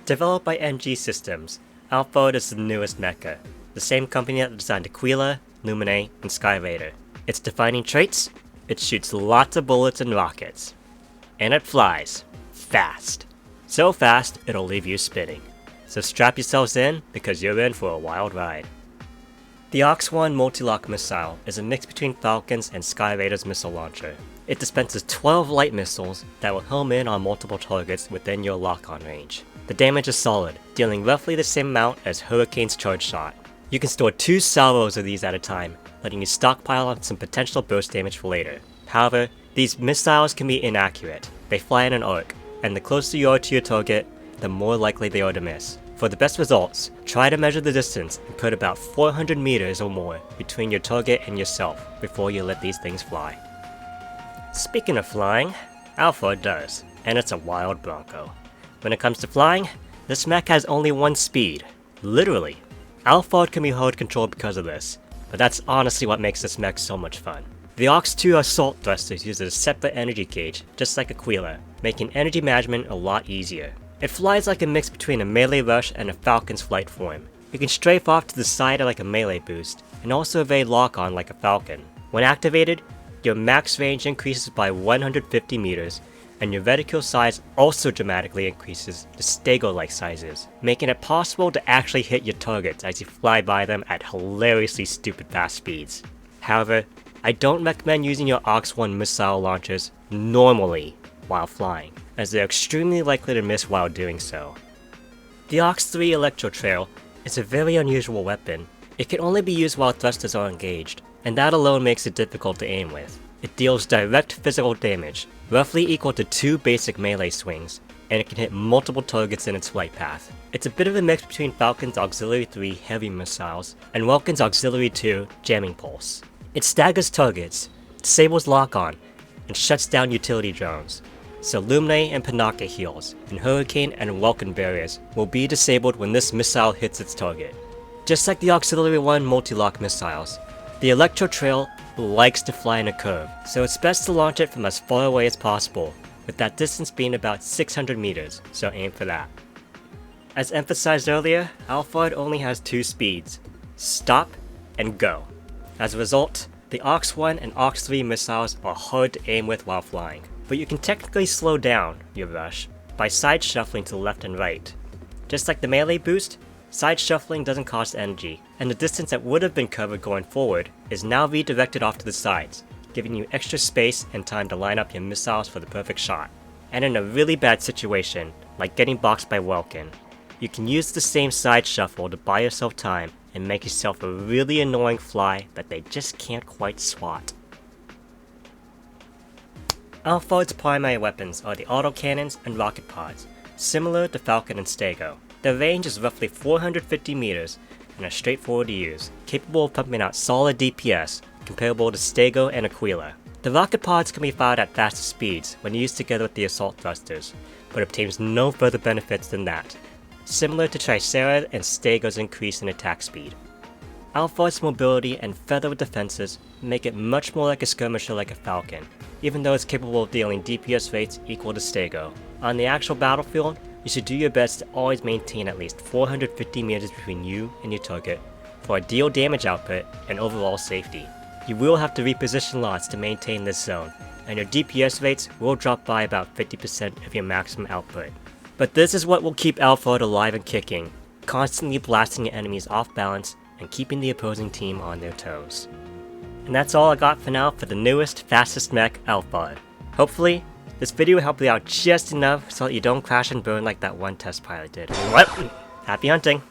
Developed by NG Systems, Alphard is the newest mecha, the same company that designed Aquila, Lumine, and Skyraider. Its defining traits? It shoots lots of bullets and rockets. And it flies. Fast. So fast, it'll leave you spinning. So strap yourselves in, because you're in for a wild ride. The Ox-1 Multi-Lock Missile is a mix between Falcon's and Skyraider's missile launcher. It dispenses 12 light missiles that will home in on multiple targets within your lock-on range. The damage is solid, dealing roughly the same amount as Hurricane's charge shot. You can store 2 salvos of these at a time, letting you stockpile on some potential burst damage for later. However, these missiles can be inaccurate. They fly in an arc, and the closer you are to your target, the more likely they are to miss. For the best results, try to measure the distance and put about 400 meters or more between your target and yourself before you let these things fly. Speaking of flying, Alphard does, and it's a wild bronco. When it comes to flying, this mech has only one speed. Literally. Alphard can be hard controlled because of this, but that's honestly what makes this mech so much fun. The Ox-2 assault thrusters use a separate energy gauge, just like Aquila, making energy management a lot easier. It flies like a mix between a melee rush and a Falcon's flight form. You can strafe off to the side like a melee boost, and also evade lock-on like a Falcon. When activated, your max range increases by 150 meters, and your reticle size also dramatically increases to Stego-like sizes, making it possible to actually hit your targets as you fly by them at hilariously stupid fast speeds. However, I don't recommend using your Ox-1 missile launchers normally while flying, as they're extremely likely to miss while doing so. The Ox-3 Electro Trail is a very unusual weapon. It can only be used while thrusters are engaged, and that alone makes it difficult to aim with. It deals direct physical damage, roughly equal to 2 basic melee swings, and it can hit multiple targets in its flight path. It's a bit of a mix between Falcon's Auxiliary 3 heavy missiles and Vulcan's Auxiliary 2 jamming pulse. It staggers targets, disables lock-on, and shuts down utility drones. So Lumine and Panaka heals, and Hurricane and Vulcan barriers will be disabled when this missile hits its target. Just like the Auxiliary 1 multi-lock missiles, the Electro Trail likes to fly in a curve, so it's best to launch it from as far away as possible, with that distance being about 600 meters, so aim for that. As emphasized earlier, Alphard only has 2 speeds, stop and go. As a result, the Ox-1 and Ox-3 missiles are hard to aim with while flying, but you can technically slow down your rush by side shuffling to the left and right. Just like the melee boost, side shuffling doesn't cost energy, and the distance that would have been covered going forward is now redirected off to the sides, giving you extra space and time to line up your missiles for the perfect shot. And in a really bad situation, like getting boxed by Welkin, you can use the same side shuffle to buy yourself time and make yourself a really annoying fly that they just can't quite swat. Alphard's primary weapons are the autocannons and rocket pods, similar to Falcon and Stego. Their range is roughly 450 meters and are straightforward to use, capable of pumping out solid DPS, comparable to Stego and Aquila. The rocket pods can be fired at faster speeds when used together with the assault thrusters, but obtains no further benefits than that, similar to Tricera and Stego's increase in attack speed. Alphard's mobility and feather defenses make it much more like a skirmisher like a Falcon, even though it's capable of dealing DPS rates equal to Stego. On the actual battlefield, you should do your best to always maintain at least 450 meters between you and your target for ideal damage output and overall safety. You will have to reposition lots to maintain this zone, and your DPS rates will drop by about 50% of your maximum output. But this is what will keep Alphard alive and kicking, constantly blasting your enemies off balance and keeping the opposing team on their toes. And that's all I got for now for the newest, fastest mech, Alphard. Hopefully, this video helped you out just enough so that you don't crash and burn like that one test pilot did. Happy hunting!